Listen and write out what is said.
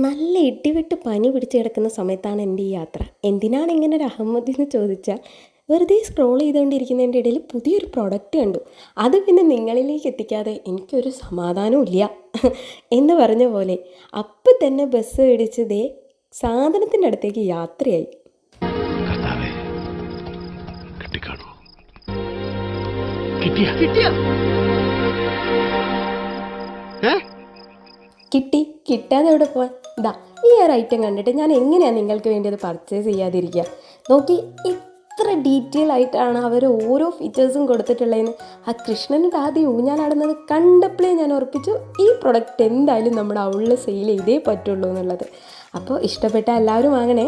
നല്ല ഇടിവെട്ട് പനി പിടിച്ച് കിടക്കുന്ന സമയത്താണ് എൻ്റെ ഈ യാത്ര. എന്തിനാണ് ഇങ്ങനെ ഒരു അഹമ്മദി എന്ന് ചോദിച്ചാൽ, വെറുതെ സ്ക്രോൾ ചെയ്തുകൊണ്ടിരിക്കുന്നതിൻ്റെ ഇടയിൽ പുതിയൊരു പ്രൊഡക്റ്റ് കണ്ടു. അത് പിന്നെ നിങ്ങളിലേക്ക് എത്തിക്കാതെ എനിക്കൊരു സമാധാനവും ഇല്ല. എന്ന് പറഞ്ഞ പോലെ അപ്പം തന്നെ ബസ് ഇടിച്ച് സാധനത്തിൻ്റെ അടുത്തേക്ക് യാത്രയായി. കർത്താവേ, കിട്ടിക്കാണോ? കിട്ടിയ കിട്ടാതെ എവിടെ പോവാൻ? ഇതാ ഈ ഒരു ഐറ്റം കണ്ടിട്ട് ഞാൻ എങ്ങനെയാണ് നിങ്ങൾക്ക് വേണ്ടി അത് പർച്ചേസ് ചെയ്യാതിരിക്കുക? നോക്കി എത്ര ഡീറ്റെയിൽ ആയിട്ടാണ് അവർ ഓരോ ഫീച്ചേഴ്സും കൊടുത്തിട്ടുള്ളതെന്ന്. ആ കൃഷ്ണൻ്റെ ആദ്യം ഊഞ്ഞാലാടുന്നത് കണ്ടപ്പോഴേ ഞാൻ ഉറപ്പിച്ചു ഈ പ്രൊഡക്റ്റ് എന്തായാലും നമ്മുടെ അവളിൽ സെയിൽ ചെയ്തേ പറ്റുള്ളൂ എന്നുള്ളത്. അപ്പോൾ ഇഷ്ടപ്പെട്ട എല്ലാവരും വാങ്ങണേ.